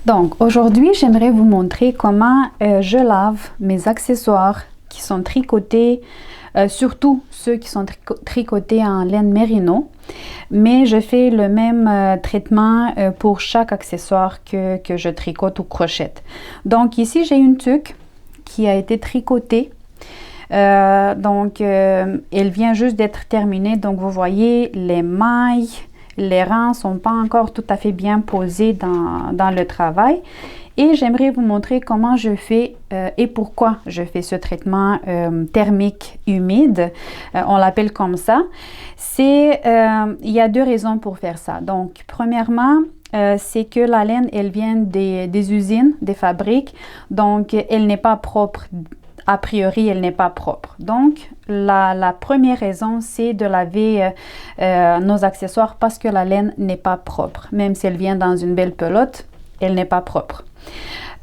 Donc aujourd'hui, j'aimerais vous montrer comment je lave mes accessoires qui sont tricotés, surtout ceux qui sont tricotés en laine mérino. Mais je fais le même traitement pour chaque accessoire que je tricote ou crochette. Donc ici, j'ai une tuque qui a été tricotée. Elle vient juste d'être terminée. Donc vous voyez les mailles. Les rangs ne sont pas encore tout à fait bien posés dans le travail. Et j'aimerais vous montrer comment je fais et pourquoi je fais ce traitement thermique humide. On l'appelle comme ça. Il y a deux raisons pour faire ça. Donc, premièrement, c'est que la laine, elle vient des usines, des fabriques. Donc, elle n'est pas propre. A priori, elle n'est pas propre. Donc, la première raison, c'est de laver nos accessoires parce que la laine n'est pas propre. Même si elle vient dans une belle pelote, elle n'est pas propre.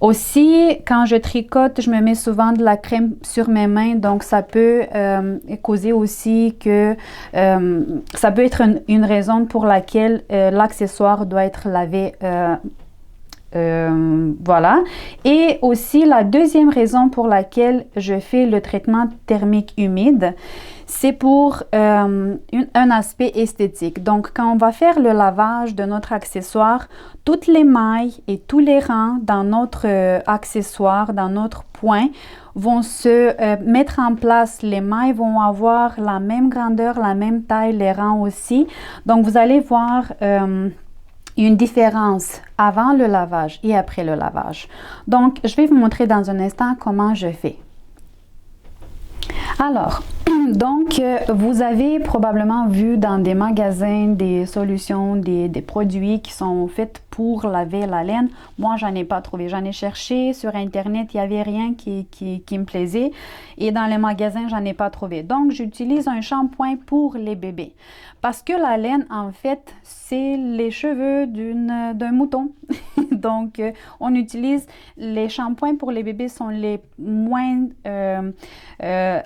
Aussi, quand je tricote, je me mets souvent de la crème sur mes mains, donc ça peut causer aussi que ça peut être une raison pour laquelle l'accessoire doit être lavé. Voilà. Et aussi, la deuxième raison pour laquelle je fais le traitement thermique humide, c'est pour un aspect esthétique. Donc, quand on va faire le lavage de notre accessoire, toutes les mailles et tous les rangs dans notre accessoire, dans notre point, vont se mettre en place. Les mailles vont avoir la même grandeur, la même taille, les rangs aussi. Donc, vous allez voir une différence avant le lavage et après le lavage. Donc, je vais vous montrer dans un instant comment je fais. Alors, donc, vous avez probablement vu dans des magasins des solutions, des produits qui sont faits pour laver la laine. Moi, j'en ai pas trouvé. J'en ai cherché sur Internet, il n'y avait rien qui me plaisait. Et dans les magasins, j'en ai pas trouvé. Donc, j'utilise un shampoing pour les bébés. Parce que la laine, en fait, c'est les cheveux d'un mouton. Donc, on utilise les shampoings pour les bébés sont les moins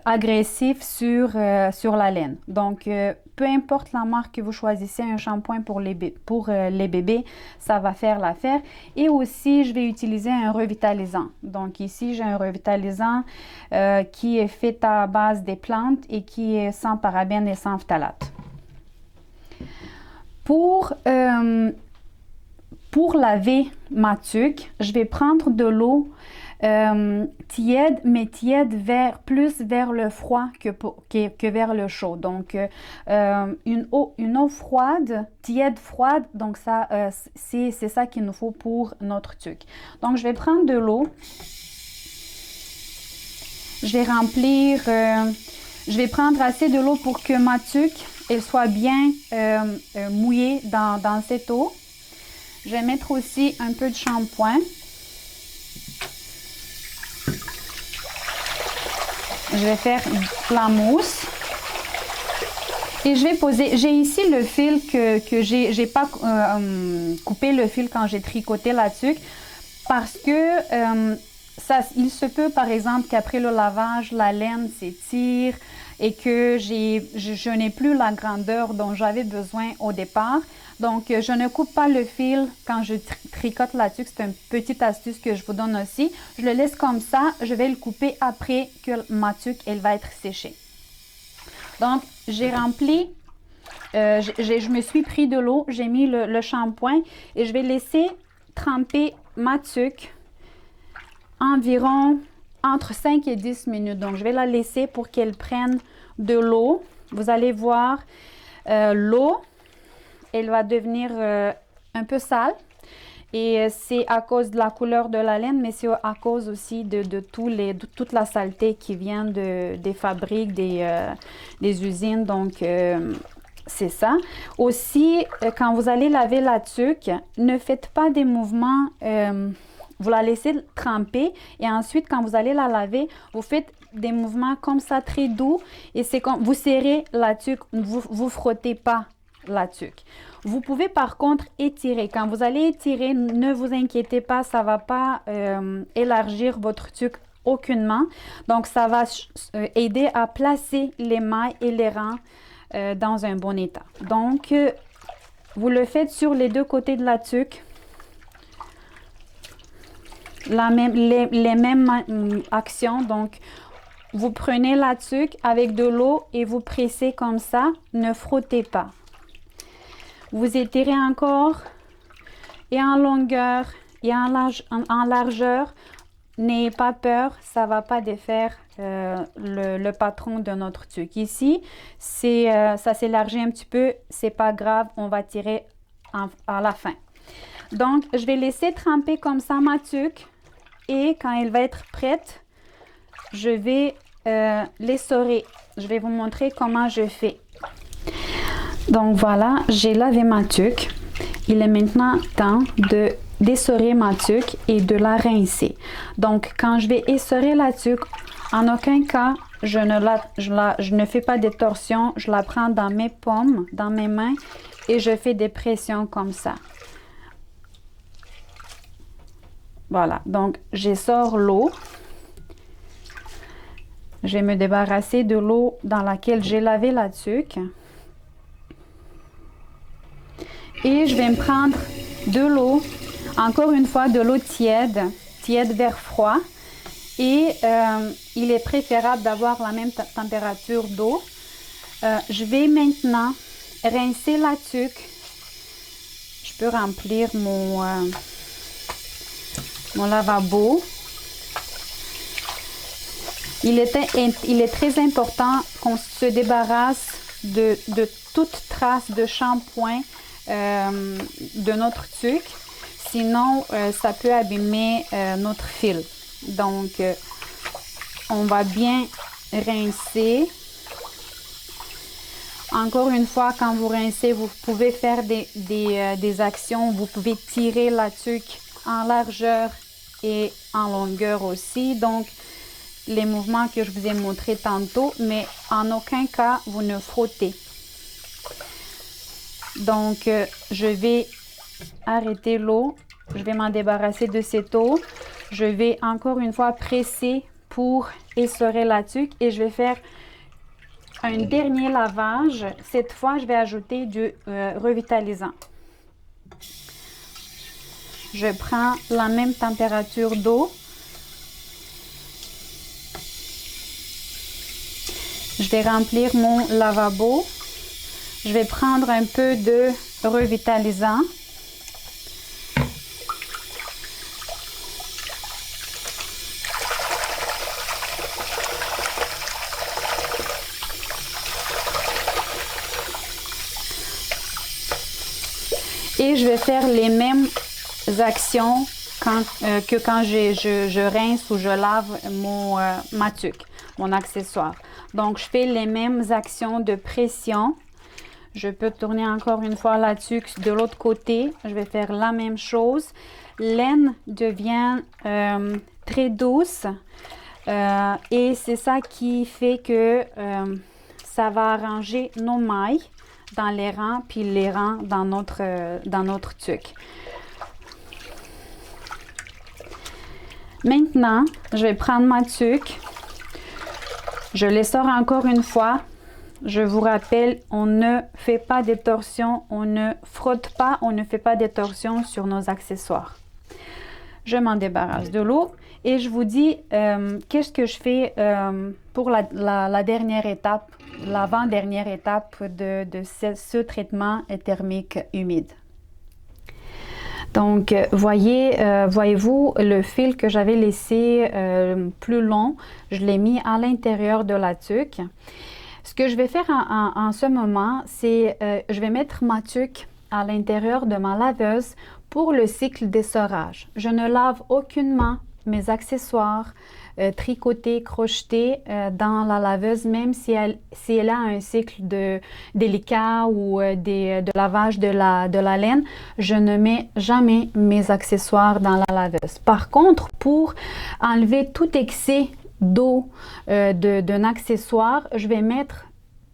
agressifs sur la laine. Donc, peu importe la marque que vous choisissez, un shampoing pour les bébés, ça va faire l'affaire. Et aussi, je vais utiliser un revitalisant. Donc, ici, j'ai un revitalisant qui est fait à base des plantes et qui est sans parabènes et sans phthalates. Pour laver ma tuque, je vais prendre de l'eau tiède, mais tiède plus vers le froid que vers le chaud. Donc, une eau froide, tiède froide, donc ça, c'est ça qu'il nous faut pour notre tuque. Donc, je vais prendre de l'eau. Je vais remplir, je vais prendre assez de l'eau pour que ma tuque elle soit bien mouillée dans cette eau. Je vais mettre aussi un peu de shampoing. Je vais faire la mousse. Et je vais poser, j'ai ici le fil que j'ai pas coupé le fil quand j'ai tricoté la tuque parce que il se peut par exemple qu'après le lavage, la laine s'étire et que je n'ai plus la grandeur dont j'avais besoin au départ. Donc, je ne coupe pas le fil quand je tricote la tuque. C'est une petite astuce que je vous donne aussi. Je le laisse comme ça. Je vais le couper après que ma tuque, elle va être séchée. Donc, j'ai rempli, je me suis pris de l'eau, j'ai mis le shampoing et je vais laisser tremper ma tuque environ entre 5 et 10 minutes. Donc, je vais la laisser pour qu'elle prenne de l'eau. Vous allez voir, l'eau, elle va devenir un peu sale. Et c'est à cause de la couleur de la laine, mais c'est à cause aussi de toute la saleté qui vient des fabriques, des usines. Donc, c'est ça. Aussi, quand vous allez laver la tuque, ne faites pas des mouvements... vous la laissez tremper et ensuite, quand vous allez la laver, vous faites des mouvements comme ça, très doux. Et c'est comme vous serrez la tuque, vous frottez pas la tuque. Vous pouvez par contre étirer. Quand vous allez étirer, ne vous inquiétez pas, ça ne va pas élargir votre tuque aucunement. Donc, ça va aider à placer les mailles et les rangs dans un bon état. Donc, vous le faites sur les deux côtés de la tuque. les mêmes actions. Donc, vous prenez la tuque avec de l'eau et vous pressez comme ça. Ne frottez pas. Vous étirez encore et en longueur et en largeur. N'ayez pas peur, ça ne va pas défaire le patron de notre tuque. Ici, ça s'élargit un petit peu, c'est pas grave, on va tirer à la fin. Donc, je vais laisser tremper comme ça ma tuque et quand elle va être prête, je vais l'essorer. Je vais vous montrer comment je fais. Donc voilà, j'ai lavé ma tuque. Il est maintenant temps d'essorer ma tuque et de la rincer. Donc, quand je vais essorer la tuque, en aucun cas, je ne fais pas de torsion. Je la prends dans mes paumes, dans mes mains et je fais des pressions comme ça. Voilà, donc j'essore l'eau. Je vais me débarrasser de l'eau dans laquelle j'ai lavé la tuque. Et je vais me prendre de l'eau, encore une fois de l'eau tiède vers froid. Et il est préférable d'avoir la même température d'eau. Je vais maintenant rincer la tuque. Je peux remplir mon lavabo. Il est très important qu'on se débarrasse de toute trace de shampoing de notre tuque, sinon ça peut abîmer notre fil. Donc on va bien rincer. Encore une fois, quand vous rincez, vous pouvez faire des actions. Vous pouvez tirer la tuque en largeur et en longueur aussi. Donc les mouvements que je vous ai montrés tantôt, mais en aucun cas vous ne frottez. Donc, je vais arrêter l'eau. Je vais m'en débarrasser de cette eau. Je vais encore une fois presser pour essorer la tuque et je vais faire un dernier lavage. Cette fois, je vais ajouter du revitalisant. Je prends la même température d'eau. Je vais remplir mon lavabo. Je vais prendre un peu de revitalisant. Et je vais faire les mêmes actions que quand je rince ou je lave ma tuque, mon accessoire. Donc, je fais les mêmes actions de pression. Je peux tourner encore une fois la tuque de l'autre côté. Je vais faire la même chose. L'aine devient très douce et c'est ça qui fait que ça va arranger nos mailles dans les rangs puis les rangs dans notre tuque. Maintenant, je vais prendre ma tuque. Je l'essore encore une fois. Je vous rappelle, on ne fait pas de torsion, on ne frotte pas, on ne fait pas de torsion sur nos accessoires. Je m'en débarrasse de l'eau et je vous dis qu'est-ce que je fais pour la dernière étape, l'avant-dernière étape de ce traitement thermique humide. Donc, voyez-vous le fil que j'avais laissé plus long, je l'ai mis à l'intérieur de la tuque. Ce que je vais faire en ce moment, c'est je vais mettre ma tuque à l'intérieur de ma laveuse pour le cycle d'essorage. Je ne lave aucunement mes accessoires tricotés, crochetés dans la laveuse, même si elle a un cycle délicat ou de lavage de la laine. Je ne mets jamais mes accessoires dans la laveuse. Par contre, pour enlever tout excès d'eau d'un accessoire, je vais mettre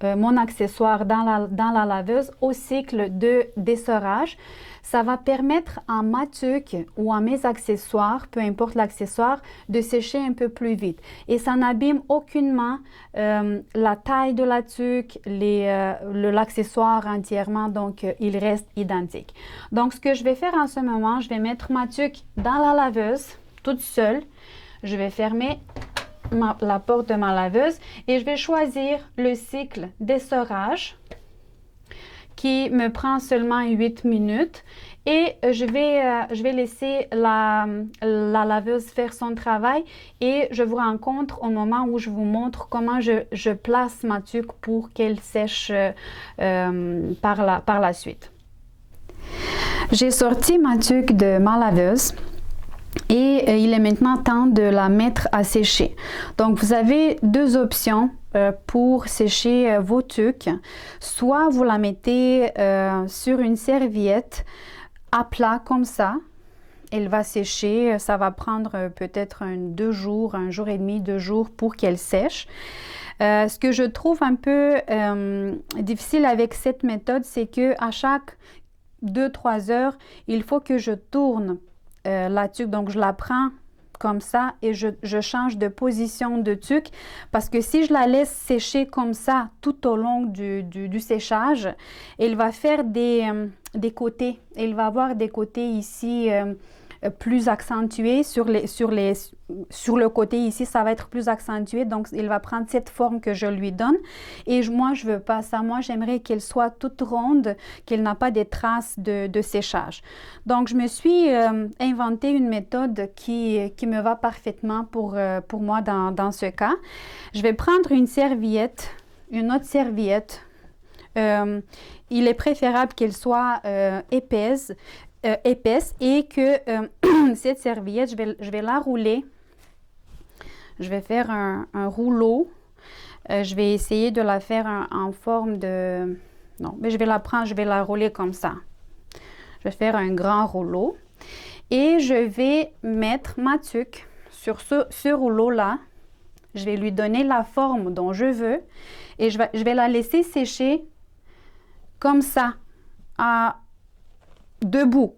mon accessoire dans la laveuse au cycle d'essorage. Ça va permettre à ma tuque ou à mes accessoires, peu importe l'accessoire, de sécher un peu plus vite. Et ça n'abîme aucunement la taille de la tuque, l'accessoire entièrement, donc il reste identique. Donc ce que je vais faire en ce moment, je vais mettre ma tuque dans la laveuse. toute seule. Je vais fermer la porte de ma laveuse et je vais choisir le cycle d'essorage qui me prend seulement 8 minutes et je vais laisser la laveuse faire son travail et je vous rencontre au moment où je vous montre comment je place ma tuque pour qu'elle sèche par la suite. J'ai sorti ma tuque de ma laveuse. Et il est maintenant temps de la mettre à sécher. Donc, vous avez deux options pour sécher vos tuques. Soit vous la mettez sur une serviette à plat comme ça. Elle va sécher. Ça va prendre peut-être 2 jours, 1 jour et demi, 2 jours pour qu'elle sèche. Ce que je trouve un peu difficile avec cette méthode, c'est que à chaque 2-3 heures, il faut que je tourne la tuque, donc je la prends comme ça et je change de position de tuque parce que si je la laisse sécher comme ça tout au long du séchage, elle va faire des côtés. Elle va avoir des côtés ici plus accentués sur le côté ici, ça va être plus accentué, donc il va prendre cette forme que je lui donne et moi je veux pas ça, moi j'aimerais qu'elle soit toute ronde, qu'elle n'a pas des traces de séchage. Donc je me suis inventé une méthode qui me va parfaitement pour moi dans ce cas. Je vais prendre une serviette, une autre serviette. Il est préférable qu'elle soit épaisse et que cette serviette, je vais la rouler. Je vais faire un rouleau. Je vais essayer de la faire en forme de... Non, mais je vais la prendre, je vais la rouler comme ça. Je vais faire un grand rouleau. Et je vais mettre ma tuque sur ce rouleau-là. Je vais lui donner la forme dont je veux. Et je vais la laisser sécher comme ça, debout.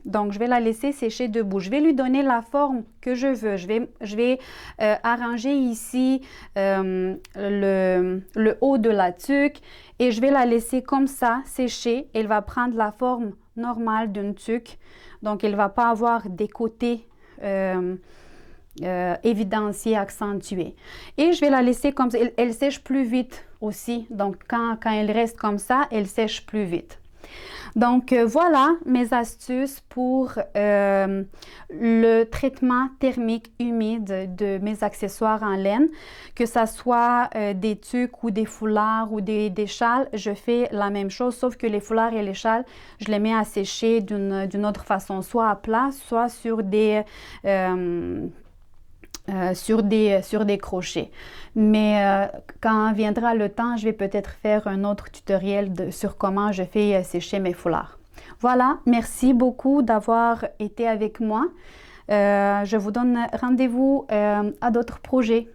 Donc, je vais la laisser sécher debout. Je vais lui donner la forme que je veux. Je vais arranger ici le haut de la tuque et je vais la laisser comme ça sécher. Elle va prendre la forme normale d'une tuque. Donc, elle ne va pas avoir des côtés évidenciés, accentués. Et je vais la laisser comme ça. Elle sèche plus vite aussi. Donc, quand elle reste comme ça, elle sèche plus vite. Donc, voilà mes astuces pour le traitement thermique humide de mes accessoires en laine. Que ce soit des tuques ou des foulards ou des châles, je fais la même chose, sauf que les foulards et les châles, je les mets à sécher d'une autre façon, soit à plat, soit sur des crochets. Mais quand viendra le temps, je vais peut-être faire un autre tutoriel sur comment je fais sécher mes foulards. Voilà, merci beaucoup d'avoir été avec moi. Je vous donne rendez-vous à d'autres projets.